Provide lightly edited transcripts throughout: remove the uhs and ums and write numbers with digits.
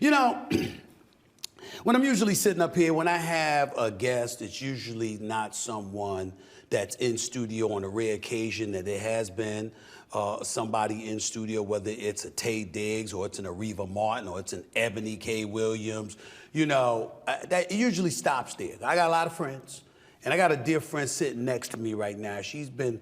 You know, when I'm usually sitting up here, when I have a guest, it's usually not someone that's in studio. On a rare occasion that there has been somebody in studio, whether it's a Taye Diggs or it's an Areva Martin or it's an Ebony K. Williams. You know, that usually stops there. I got a lot of friends. And I got a dear friend sitting next to me right now. She's been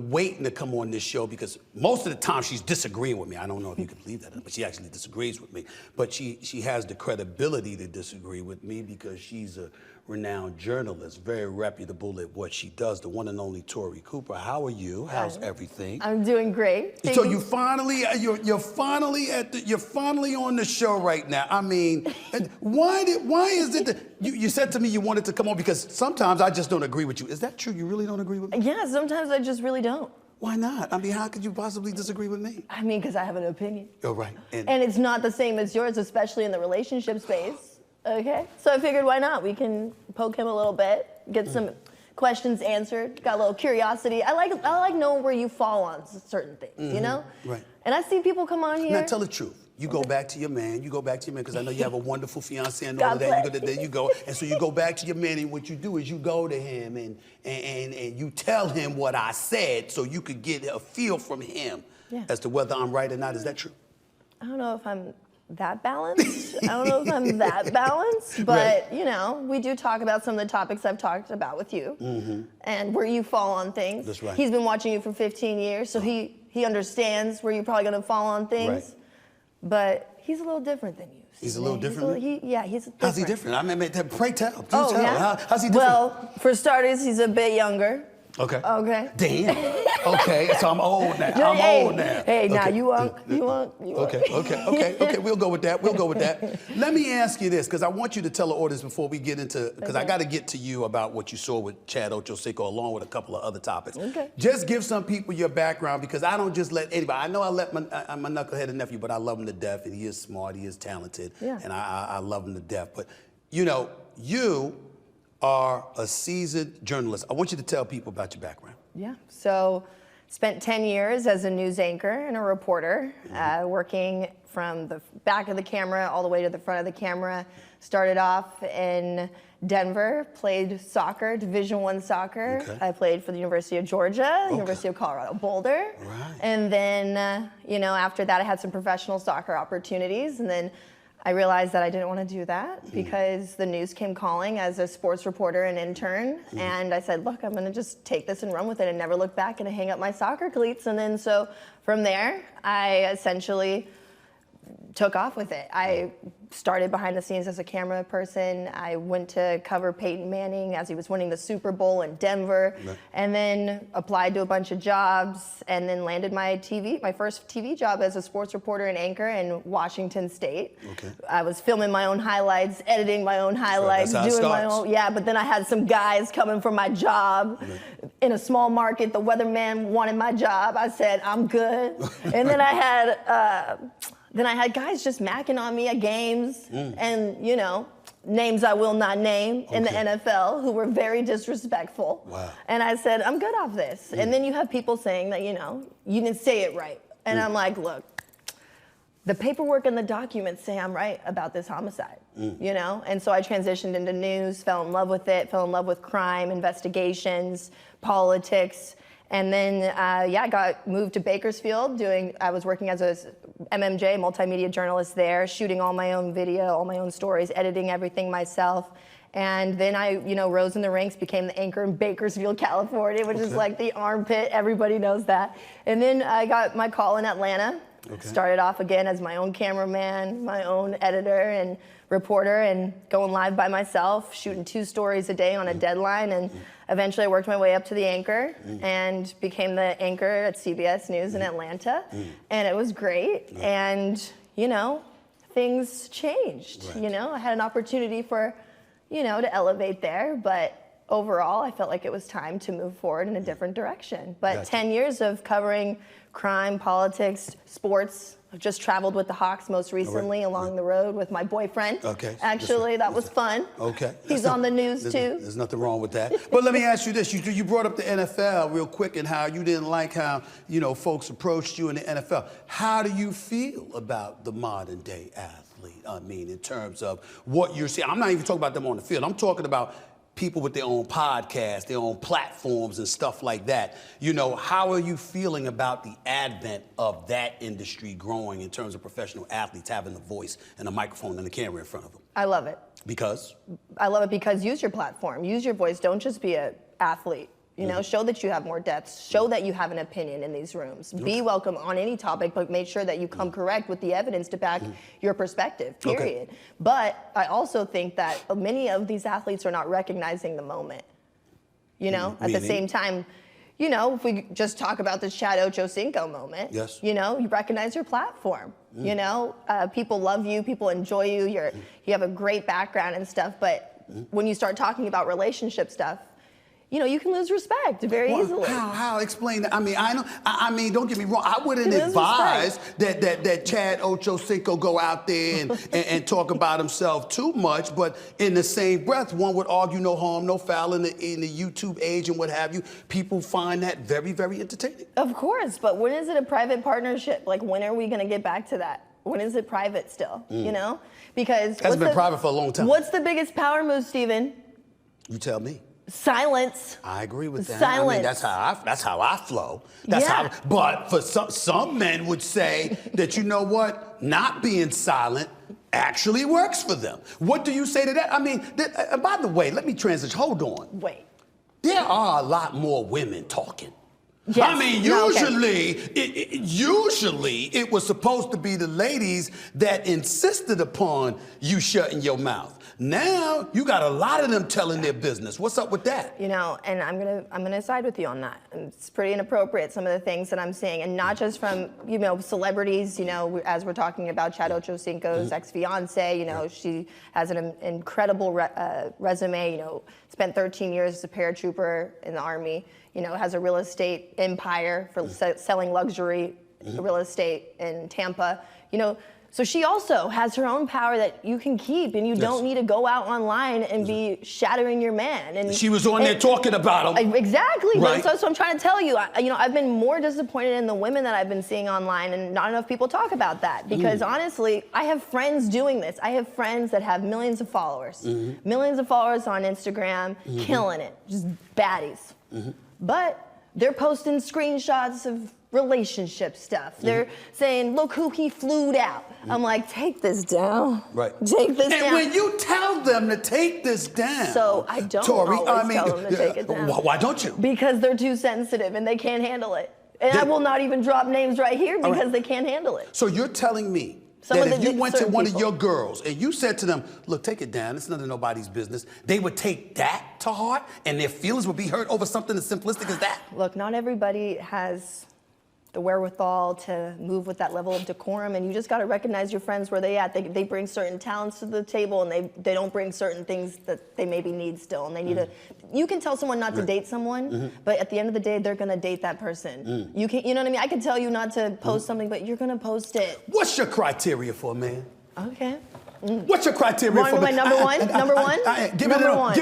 waiting to come on this show because most of the time she's disagreeing with me. I don't know if you can believe that, but she actually disagrees with me. But she has the credibility to disagree with me because she's a renowned journalist, very reputable at what she does. The one and only Tori Cooper. How are you? How's everything? I'm doing great. So you finally you're finally on the show right now. I mean, why is it that you said to me you wanted to come on because sometimes I just don't agree with you. Is that true? You really don't agree with me? Yeah, sometimes I just really don't. Why not? I mean, how could you possibly disagree with me? I mean, because I have an opinion. Oh, right. And it's not the same as yours, especially in the relationship space. Okay, so I figured why not? We can poke him a little bit, get some questions answered, got a little curiosity. I like knowing where you fall on certain things, you know? Right. And I see people come on here. Now tell the truth. You go back to your man, because I know you have a wonderful fiancé and all of that. There you go. And so you go back to your man, and what you do is you go to him and you tell him what I said so you could get a feel from him as to whether I'm right or not. Is that true? I don't know if I'm that balanced. I don't know if I'm that balanced, but you know, we do talk about some of the topics I've talked about with you and where you fall on things. That's right. He's been watching you for 15 years, so he understands where you're probably gonna fall on things. Right. But he's a little different than you. He's a little different? He's different. How's he different? I mean, pray tell. Oh, tell. yeah? How's he different? Well, for starters, he's a bit younger. Okay. Okay. Damn. Okay, so I'm old now. Old now. Hey, now okay. you want. Okay. We'll go with that. Let me ask you this, because I want you to tell the audience before we get into, because I got to get to you about what you saw with Chad Ochocinco, along with a couple of other topics. Okay. Just give some people your background, because I don't just let anybody. I know I let my knuckleheaded nephew, but I love him to death, and he is smart, he is talented, and I love him to death. But you know, you are a seasoned journalist. I want you to tell people about your background. Yeah, so spent 10 years as a news anchor and a reporter, working from the back of the camera all the way to the front of the camera. Started off in Denver, played soccer, Division I soccer. Okay. I played for the University of Georgia, University of Colorado Boulder. Right. And then, you know, after that I had some professional soccer opportunities, and then I realized that I didn't want to do that because the news came calling as a sports reporter and intern. And I said, look, I'm going to just take this and run with it and never look back and hang up my soccer cleats. And then so from there, I essentially took off with it. I started behind the scenes as a camera person. I went to cover Peyton Manning as he was winning the Super Bowl in Denver, and then applied to a bunch of jobs, and then landed my first TV job as a sports reporter and anchor in Washington State. Okay. I was filming my own highlights, editing my own highlights, doing my own, but then I had some guys coming for my job in a small market. The weatherman wanted my job. I said, I'm good. And then I had guys just macking on me at games and, you know, names I will not name in the NFL who were very disrespectful. Wow. And I said, I'm good off this. And then you have people saying that, you know, you didn't say it right. And I'm like, look, the paperwork and the documents say I'm right about this homicide, you know? And so I transitioned into news, fell in love with it, fell in love with crime, investigations, politics. And then, I got moved to Bakersfield I was working as a MMJ, multimedia journalist there, shooting all my own video, all my own stories, editing everything myself. And then I, you know, rose in the ranks, became the anchor in Bakersfield, California, which is like the armpit, everybody knows that. And then I got my call in Atlanta. Started off again as my own cameraman, my own editor and reporter, and going live by myself, shooting 2 stories a day on a deadline. And eventually I worked my way up to the anchor and became the anchor at CBS News in Atlanta. And it was great. And, you know, things changed. You know, I had an opportunity for, you know, to elevate there, but overall, I felt like it was time to move forward in a different direction. But Gotcha. 10 years of covering crime, politics, sports. I've just traveled with the Hawks most recently along the road with my boyfriend. Okay. Actually, that was fun. Okay. He's on the news too. There's nothing wrong with that. But let me ask you this. You brought up the NFL real quick and how you didn't like how, folks approached you in the NFL. How do you feel about the modern day athlete? I mean, in terms of what you're seeing. I'm not even talking about them on the field. I'm talking about people with their own podcasts, their own platforms and stuff like that. How are you feeling about the advent of that industry growing in terms of professional athletes having a voice and a microphone and a camera in front of them? I love it. Because? I love it because use your platform, use your voice. Don't just be an athlete. Show that you have more depth. Show that you have an opinion in these rooms. Be welcome on any topic, but make sure that you come correct with the evidence to back your perspective, period. Okay. But I also think that many of these athletes are not recognizing the moment. At the same time, if we just talk about this Chad Ochocinco moment, yes. You recognize your platform. People love you, people enjoy you, you have a great background and stuff, but when you start talking about relationship stuff, you can lose respect very easily. How? Explain that. I mean, don't get me wrong. I wouldn't advise that Chad Ochocinco go out there and talk about himself too much. But in the same breath, one would argue no harm, no foul in the YouTube age and what have you. People find that very, very entertaining. Of course, but when is it a private partnership? Like, when are we going to get back to that? When is it private still? Because that's been private for a long time. What's the biggest power move, Steven? You tell me. Silence. I agree with that. Silence. I mean, that's how I flow. Yeah. But for some men would say that not being silent actually works for them. What do you say to that? I mean, by the way, let me transition. Hold on. Wait. There are a lot more women talking. Yes. I mean, usually it was supposed to be the ladies that insisted upon you shutting your mouth. Now you got a lot of them telling their business. What's up with that? And I'm gonna side with you on that. It's pretty inappropriate, some of the things that I'm seeing, and not just from celebrities. As we're talking about Chad Ochocinco's ex-fiance. She has an incredible resume. Spent 13 years as a paratrooper in the Army. Has a real estate empire for selling luxury real estate in Tampa. So she also has her own power that you can keep, and you don't need to go out online and be shattering your man. And she was on there talking about him. Exactly. Right. That's what I'm trying to tell you. I've been more disappointed in the women that I've been seeing online, and not enough people talk about that. Because honestly, I have friends doing this. I have friends that have millions of followers, millions of followers on Instagram, killing it, just baddies. But they're posting screenshots of relationship stuff. They're saying, look who he flued out. I'm like, take this down. Right. Take this down. And when you tell them to take this down. So I don't Tori, always tell them to take it down. Why don't you? Because they're too sensitive and they can't handle it. And I will not even drop names right here because they can't handle it. So you're telling me Some that of if the you went to one people. of your girls and you said to them, look, take it down, it's none of nobody's business, they would take that to heart and their feelings would be hurt over something as simplistic as that? Look, not everybody has the wherewithal to move with that level of decorum, and you just got to recognize your friends where they at. They bring certain talents to the table, and they don't bring certain things that they maybe need still, and they need to. You can tell someone not to date someone, but at the end of the day, they're gonna date that person. You know what I mean? I can tell you not to post something, but you're gonna post it. What's your criteria for a man? Okay. What's your criteria for a man? Number one. Give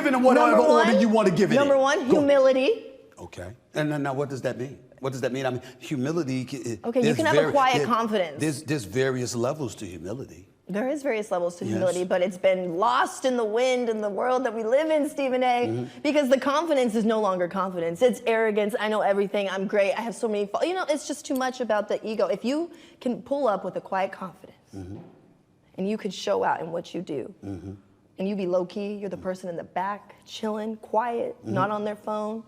it in whatever order you want to give it. Number one, humility. Okay. And now what does that mean? What does that mean? I mean, humility. Okay, you can have a quiet confidence. There's various levels to humility. There is various levels to humility, but it's been lost in the wind in the world that we live in, Stephen A. Because the confidence is no longer confidence. It's arrogance. I know everything. I'm great. I have so many. It's just too much about the ego. If you can pull up with a quiet confidence, and you can show out in what you do, and you be low key, you're the person in the back, chilling, quiet, not on their phone,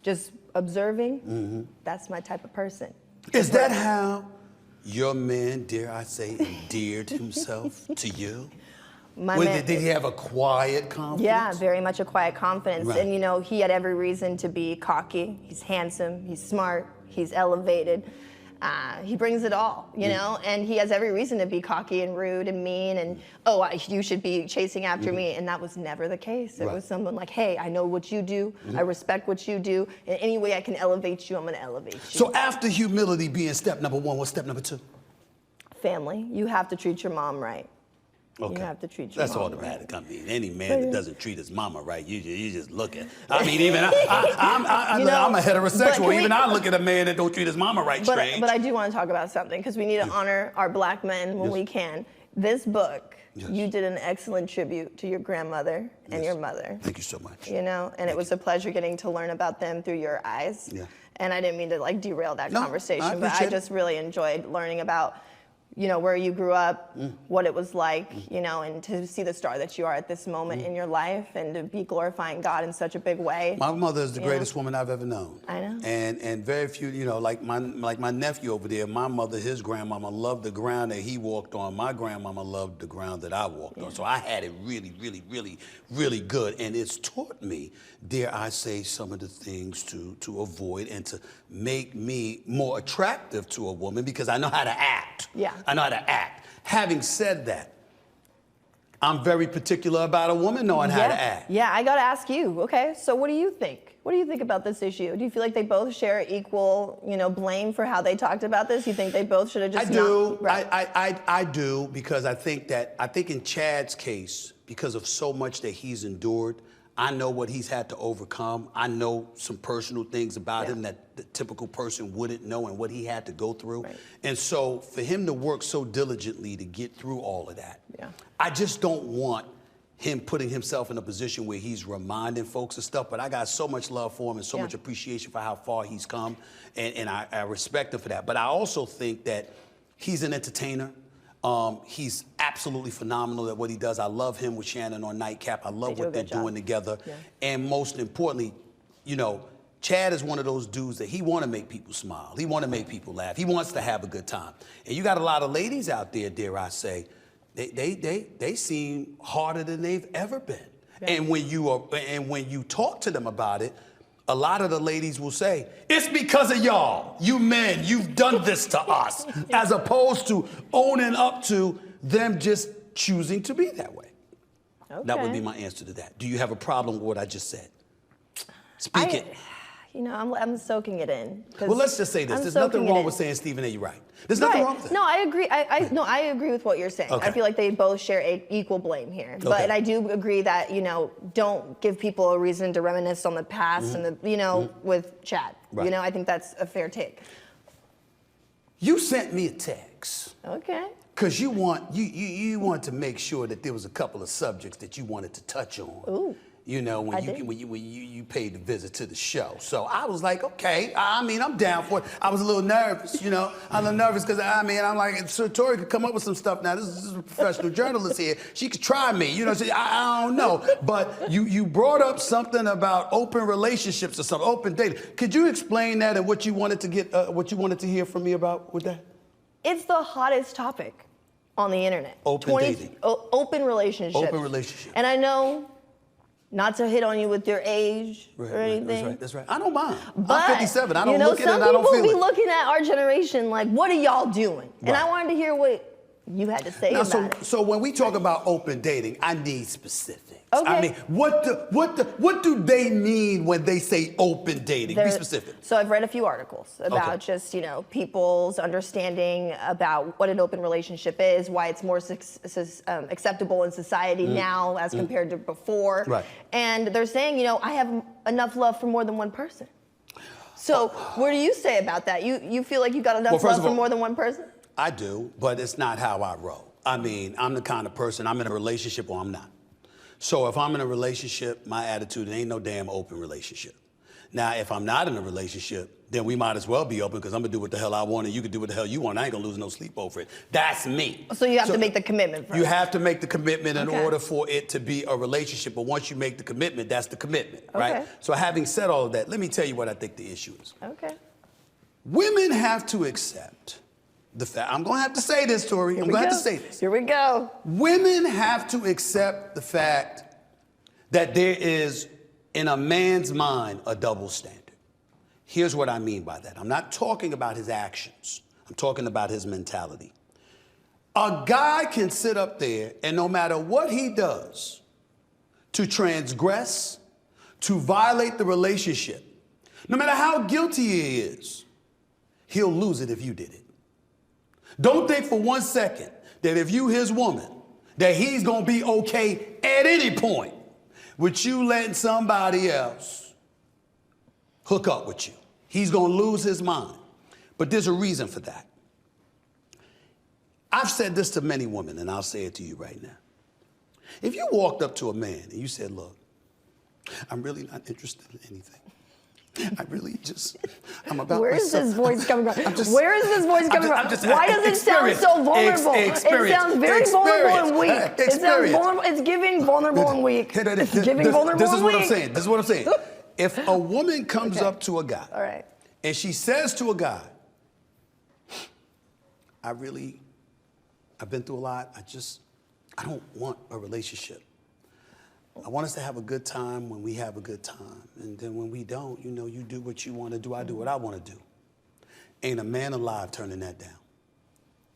just observing, that's my type of person. Is that how your man, dare I say, endeared himself to you? Did he have a quiet confidence? Yeah, very much a quiet confidence. Right. And he had every reason to be cocky. He's handsome, he's smart, he's elevated. He brings it all, you know, and he has every reason to be cocky and rude and mean and, you should be chasing after me. And that was never the case. It was someone like, hey, I know what you do. I respect what you do. In any way I can elevate you, I'm going to elevate you. So after humility being step number one, what's step number two? Family. You have to treat your mom right. Okay. You have to treat your That's mom automatic. right. I mean, any man that doesn't treat his mama right, you just look at. I mean, even I'm a heterosexual. Even I look at a man that don't treat his mama right. Strange. But I do want to talk about something because we need to honor our black men when we can. This book, you did an excellent tribute to your grandmother and your mother. Thank you so much. You know, and it was a pleasure getting to learn about them through your eyes. Yeah. And I didn't mean to like derail that conversation, but I just really enjoyed learning about, you know, where you grew up, what it was like, you know, and to see the star that you are at this moment in your life and to be glorifying God in such a big way. My mother is the greatest woman I've ever known. I know. And very few, you know, like my nephew over there, my mother, his grandmama loved the ground that he walked on. My grandmama loved the ground that I walked on. So I had it really, really, really, really good. And it's taught me, dare I say, some of the things to avoid and to make me more attractive to a woman because I know how to act. Yeah. I know how to act. Having said that, I'm very particular about a woman knowing how to act. Yeah, I gotta ask you, okay, so what do you think? What do you think about this issue? Do you feel like they both share equal, you know, blame for how they talked about this? You think they both should have just I do. Right. I do because I think in Chad's case, because of so much that he's endured, I know what he's had to overcome. I know some personal things about him that the typical person wouldn't know and what he had to go through. Right. And so for him to work so diligently to get through all of that, I just don't want him putting himself in a position where he's reminding folks of stuff, but I got so much love for him and so much appreciation for how far he's come, and I respect him for that. But I also think that he's an entertainer. He's absolutely phenomenal at what he does. I love him with Shannon on Nightcap. I love what they're doing together. Yeah. And most importantly, you know, Chad is one of those dudes that he want to make people smile. He want to make people laugh. He wants to have a good time. And you got a lot of ladies out there, dare I say, they seem harder than they've ever been. Yeah. And when you talk to them about it, a lot of the ladies will say, it's because of y'all, you men, you've done this to us, as opposed to owning up to them just choosing to be that way. Okay. That would be my answer to that. Do you have a problem with what I just said? Speak it. You know, I'm soaking it in. Well, let's just say this. There's nothing wrong with saying, Stephen A., you're right. There's nothing wrong with that. No, I agree. I agree with what you're saying. Okay. I feel like they both share equal blame here. Okay. But I do agree that, you know, don't give people a reason to reminisce on the past and the, you know, with Chad. Right. You know, I think that's a fair take. You sent me a text. Okay. Because you want to make sure that there was a couple of subjects that you wanted to touch on. Ooh. You know, when you paid the visit to the show. So I was like, okay, I mean, I'm down for it. I was a little nervous, you know. I'm a little nervous because, I mean, I'm like, so Tori could come up with some stuff now. This is a professional journalist here. She could try me, you know. So I don't know. But you brought up something about open relationships or something, open dating. Could you explain that and what you wanted to get, what you wanted to hear from me about with that? It's the hottest topic on the internet. Open dating. Open relationships. Open relationships. And I know, not to hit on you with your age or anything. That's right. I don't mind. But, I'm 57. I don't look at it. I don't some people feel be it. Looking at our generation like, what are y'all doing? And I wanted to hear what you had to say about it. So when we talk about open dating, I need specifics. Okay. I mean, what do they mean when they say open dating? Be specific. So I've read a few articles about just, you know, people's understanding about what an open relationship is, why it's more acceptable in society now as compared to before. Right. And they're saying, you know, I have enough love for more than one person. So what do you say about that? You feel like you got enough love for more than one person? I do, but it's not how I roll. I mean, I'm the kind of person, I'm in a relationship or I'm not. So if I'm in a relationship, my attitude, it ain't no damn open relationship. Now, if I'm not in a relationship, then we might as well be open because I'm going to do what the hell I want and you can do what the hell you want. I ain't going to lose no sleep over it. That's me. So you have to make the commitment first. You have to make the commitment in order for it to be a relationship. But once you make the commitment, that's the commitment, right? So having said all of that, let me tell you what I think the issue is. Okay. Women have to accept the fact, I'm going to have to say this, Tori. I'm going to have to say this. Here we go. Women have to accept the fact that there is, in a man's mind, a double standard. Here's what I mean by that. I'm not talking about his actions. I'm talking about his mentality. A guy can sit up there and no matter what he does to transgress, to violate the relationship, no matter how guilty he is, he'll lose it if you did it. Don't think for 1 second that if you his woman, that he's gonna be okay at any point with you letting somebody else hook up with you. He's gonna lose his mind. But there's a reason for that. I've said this to many women, and I'll say it to you right now. If you walked up to a man and you said, look, I'm really not interested in anything. I really just, I'm about Where myself. is this voice coming from? Where is this voice coming from? Why does it sound so vulnerable? It sounds very vulnerable and weak. It sounds vulnerable. It's giving vulnerable and weak. It's giving vulnerable and weak. This is what I'm saying. If a woman comes up to a guy, all right, and she says to a guy, I've been through a lot. I don't want a relationship. I want us to have a good time when we have a good time. And then when we don't, you do what you want to do. I do what I want to do. Ain't a man alive turning that down.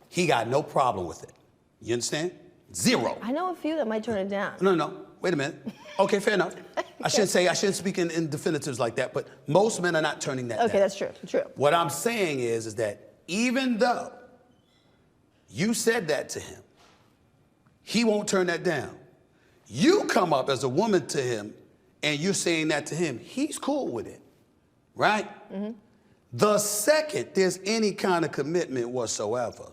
He got no problem with it. You understand? Zero. I know a few that might turn it down. No. Wait a minute. Okay, fair enough. I shouldn't speak in definitives like that, but most men are not turning that down. Okay, that's true. True. What I'm saying is that even though you said that to him, he won't turn that down. You come up as a woman to him and you're saying that to him, he's cool with it, right? Mm-hmm. The second there's any kind of commitment whatsoever,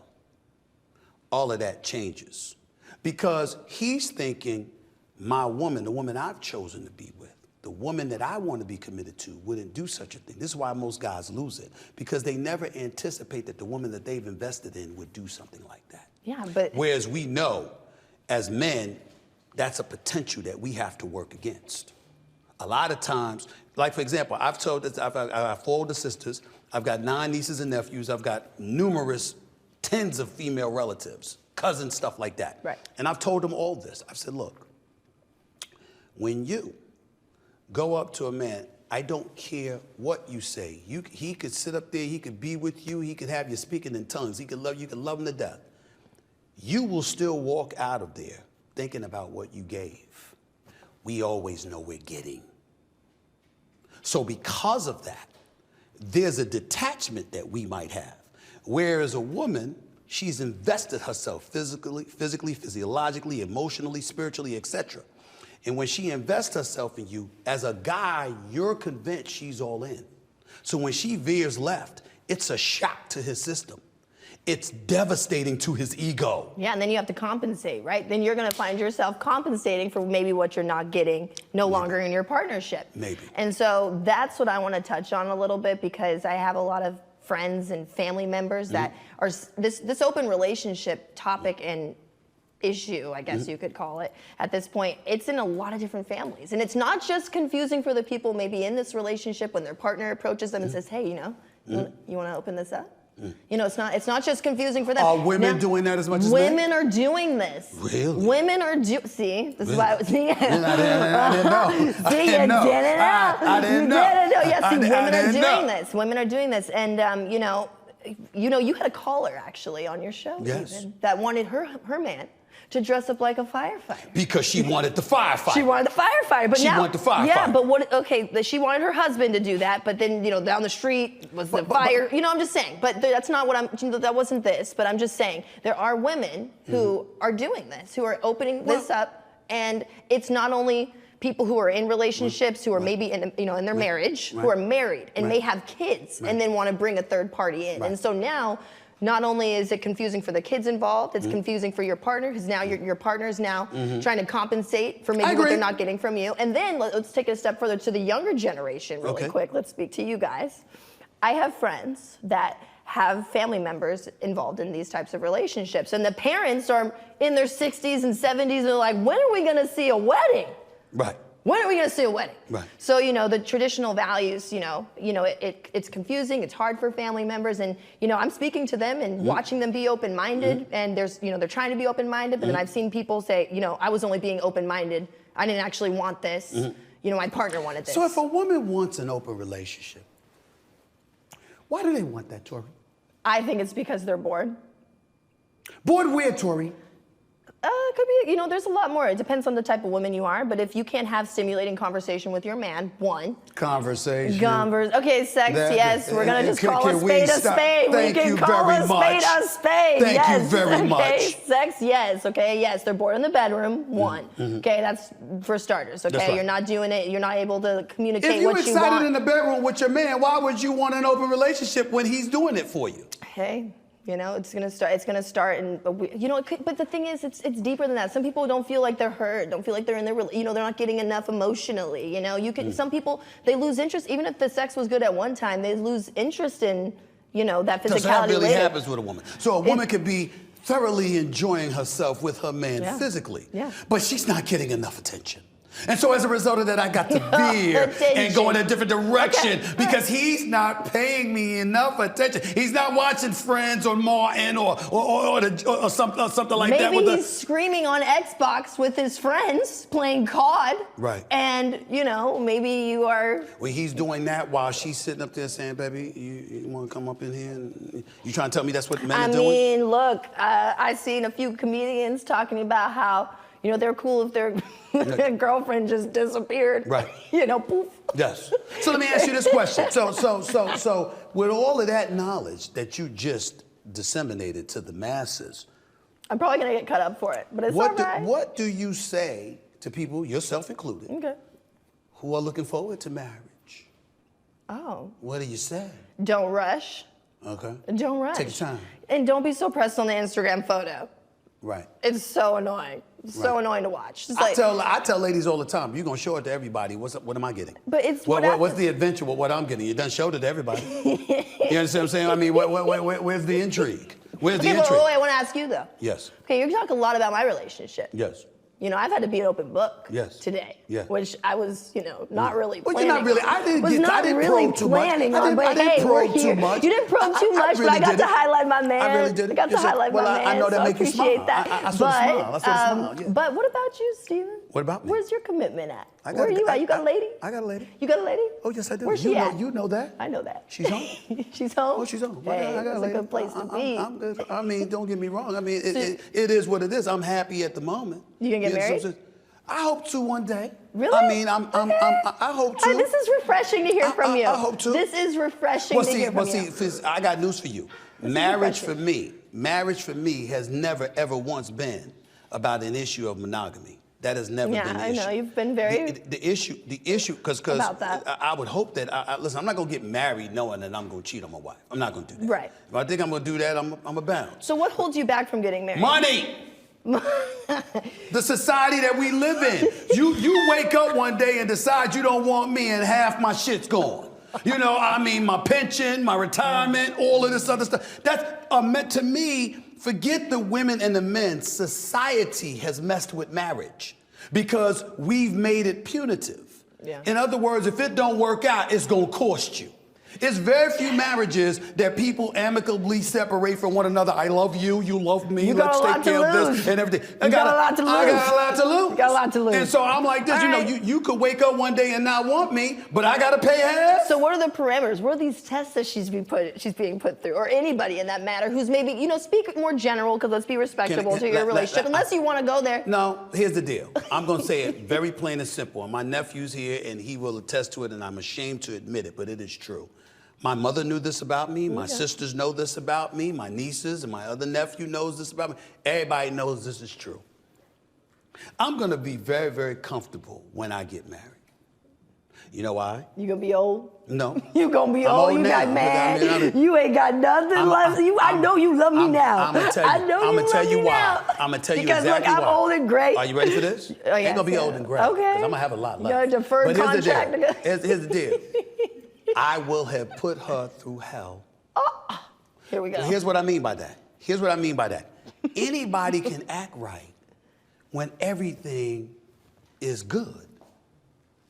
all of that changes. Because he's thinking, my woman, the woman I've chosen to be with, the woman that I want to be committed to wouldn't do such a thing. This is why most guys lose it, because they never anticipate that the woman that they've invested in would do something like that. Yeah, but... Whereas we know, as men, that's a potential that we have to work against. A lot of times, like for example, I've told this, I've 4 older sisters, I've got 9 nieces and nephews, I've got numerous tens of female relatives, cousins, stuff like that. Right. And I've told them all this. I've said, look, when you go up to a man, I don't care what you say. He could sit up there, he could be with you, he could have you speaking in tongues, he could love you, could love him to death. You will still walk out of there thinking about what you gave. We always know we're getting. So because of that, there's a detachment that we might have. Whereas a woman, she's invested herself physically, physiologically, emotionally, spiritually, etc. And when she invests herself in you, as a guy, you're convinced she's all in. So when she veers left, it's a shock to his system. It's devastating to his ego. Yeah, and then you have to compensate, right? Then you're gonna find yourself compensating for maybe what you're not getting no longer in your partnership. Maybe. And so that's what I wanna touch on a little bit, because I have a lot of friends and family members that are, this open relationship topic and issue, I guess you could call it, at this point, it's in a lot of different families. And it's not just confusing for the people maybe in this relationship when their partner approaches them and says, hey, you wanna open this up? It's not just confusing for them. Are women doing that as much as women men? Are doing this. Really? Women are see, this is why I was see. I didn't know. See, you didn't know. I didn't know. Yeah, see, women are doing this. Women are doing this. And you had a caller actually on your show, yes, even, that wanted her man to dress up like a firefighter. Because she wanted the firefighter. She wanted the firefighter, but she wanted the firefighter. Yeah, but she wanted her husband to do that, but then, down the street was the fire. I'm just saying, but that's not what that wasn't this, but I'm just saying, there are women who are doing this, who are opening this up, and it's not only people who are in relationships, who are maybe in their marriage, who are married and may have kids, and then want to bring a third party in. And so now, not only is it confusing for the kids involved, it's confusing for your partner, because now your partner is now trying to compensate for maybe what they're not getting from you. And then let's take it a step further to the younger generation really quick. Let's speak to you guys. I have friends that have family members involved in these types of relationships, and the parents are in their 60s and 70s, and they're like, when are we gonna see a wedding? Right. When are we gonna see a wedding? Right. So, the traditional values, it's confusing, it's hard for family members, and, I'm speaking to them and watching them be open-minded, and they're trying to be open-minded, but then I've seen people say, I was only being open-minded, I didn't actually want this, my partner wanted this. So if a woman wants an open relationship, why do they want that, Tori? I think it's because they're bored. Bored where, Tori? It could be, there's a lot more. It depends on the type of woman you are, but if you can't have stimulating conversation with your man, one. Conversation. Okay, sex, yes. We're going to just call a spade a spade. Thank you very much. A spade. Thank you very much. Okay, sex, yes. Okay, yes. They're bored in the bedroom, one. Okay, that's for starters. Okay, right. You're not doing it. You're not able to communicate if you're what you want. excited in the bedroom with your man, why would you want an open relationship when he's doing it for you? Hey. It's gonna start, and but the thing is, it's deeper than that. Some people don't feel like they're heard, don't feel like they're in their, they're not getting enough emotionally. Some people, they lose interest, even if the sex was good at one time, they lose interest in, that physicality. So that really later. happens with a woman. So a woman could be thoroughly enjoying herself with her man physically, but she's not getting enough attention. And so as a result of that, I got to veer and go in a different direction because he's not paying me enough attention. He's not watching Friends or Martin or something like that. Maybe he's screaming on Xbox with his friends playing COD. Right. And, maybe you are... Well, he's doing that while she's sitting up there saying, baby, you want to come up in here? And you trying to tell me that's what men are doing? I mean, look, I've seen a few comedians talking about how, they're cool if their girlfriend just disappeared. Right. Poof. Yes. So let me ask you this question. So with all of that knowledge that you just disseminated to the masses, I'm probably gonna get cut up for it, but it's all right. What do you say to people, yourself included, who are looking forward to marriage? Oh. What do you say? Don't rush. Okay. Don't rush. Take your time. And don't be so pressed on the Instagram photo. Right. It's so annoying. So annoying to watch. It's I tell ladies all the time, you're gonna show it to everybody. What am I getting? But it's what's the adventure with what I'm getting? You done showed it to everybody. You understand what I'm saying? I mean, where's the intrigue? Where's the intrigue? I want to ask you though. Yes. Okay, you're talking a lot about my relationship. Yes. I've had to be an open book today. Yes. Which I was, not really well, planning. You're not really. I didn't probe too much. I didn't probe too much. You didn't probe too much, but I got to highlight my man. I really did. I got to highlight my man. I know that so makes you smile. appreciate that. I saw the smile. Yeah. But what about you, Steven? What about me? Where's your commitment at? Where are you at? You got a lady? I got a lady. You got a lady? Oh, yes, I do. Where's she at? You know that. I know that. She's home. She's home? Oh, she's home. Hey, I got a that's lady. a good place to be. I'm good. I mean, don't get me wrong. I mean, it is what it is. I'm happy at the moment. You gonna get married? I hope to one day. Really? I mean, I hope to. This is refreshing to hear from you. I hope to. This is refreshing to hear from you. I got news for you. Marriage for me has never, ever once been about an issue of monogamy. That has never been the issue. Yeah, I know. You've been very... The issue, because I would hope that, listen, I'm not going to get married knowing that I'm going to cheat on my wife. I'm not going to do that. Right. If I think I'm going to do that, I'm a bounce. So what holds you back from getting married? Money! The society that we live in. You wake up one day and decide you don't want me and half my shit's gone. My pension, my retirement, all of this other stuff. That's meant to me, forget the women and the men. Society has messed with marriage because we've made it punitive. Yeah. In other words, if it don't work out, it's gonna cost you. It's very few marriages that people amicably separate from one another. I love you, you love me, let's take care of this and everything. I got a lot to lose. I got a lot to lose. You got a lot to lose. And so I'm like this, you could wake up one day and not want me, but I gotta pay half. So what are the parameters? What are these tests that she's being put through? Or anybody in that matter who's maybe, speak more general, because let's be respectable to your relationship, unless you want to go there. No, here's the deal. I'm gonna say it very plain and simple. And my nephew's here and he will attest to it, and I'm ashamed to admit it, but it is true. My mother knew this about me. My sisters know this about me. My nieces and my other nephew knows this about me. Everybody knows this is true. I'm going to be very, very comfortable when I get married. You know why? You going to be old? No. You going to be old? You got mad? You ain't got nothing left. I know you love me now. I'm going to tell you. I'm going to tell you why. I'm going to tell you exactly why. Because look, I'm old and gray. Are you ready for this? Ain't going to be old and gray. Okay. Because I'm going to have a lot left. You're a deferred contract. Here's the deal. I will have put her through hell. Oh, here we go. Here's what I mean by that. Anybody can act right when everything is good.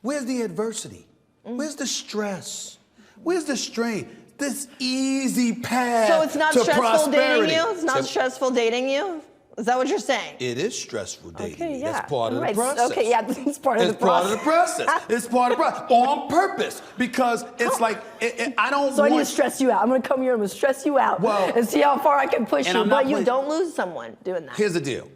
Where's the adversity? Where's the stress? Where's the strain? This easy path to prosperity. So it's not stressful dating you? It's not stressful dating you? Is that what you're saying? It is stressful dating. Okay, yeah. That's part of the Right. process. Okay, yeah, it's part of the process. It's part of the process. It's part of the process. On purpose. Because it's like, I don't So want... I need to stress you out. I'm going to come here and I'm going to stress you out and see how far I can push you. But you don't lose someone doing that. Here's the deal.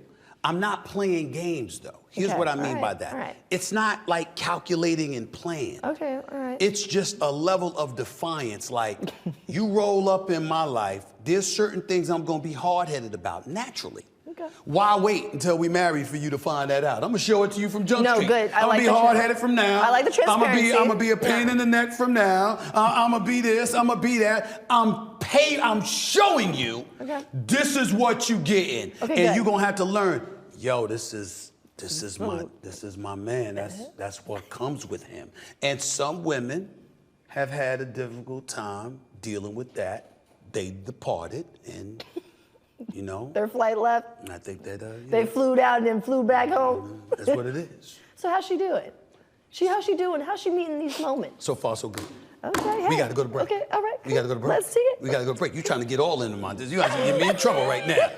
I'm not playing games, though. Here's what I mean by that. Right. It's not like calculating and playing. Okay, all right. It's just a level of defiance. Like, you roll up in my life, there's certain things I'm going to be hard-headed about, naturally. Okay. Why wait until we marry for you to find that out? I'm going to show it to you from Jump Street. No, good. I'm going to be hard-headed from now. I like the transparency. I'm going to be a pain in the neck from now. I'm going to be this. I'm going to be that. I'm showing you this is what you getting. Okay, and you're going to have to learn, yo, this is my man. That's what comes with him. And some women have had a difficult time dealing with that. They departed and, you know. Their flight left. And I think that they flew out and then flew back home. That's what it is. So how's she doing? How's she doing? How's she meeting these moments? So far, so good. Okay. Hey. We got to go to break. Okay. All right. We got to go to break. Let's see it. We got to go to break. You're trying to get all into my. You guys get me in trouble right now.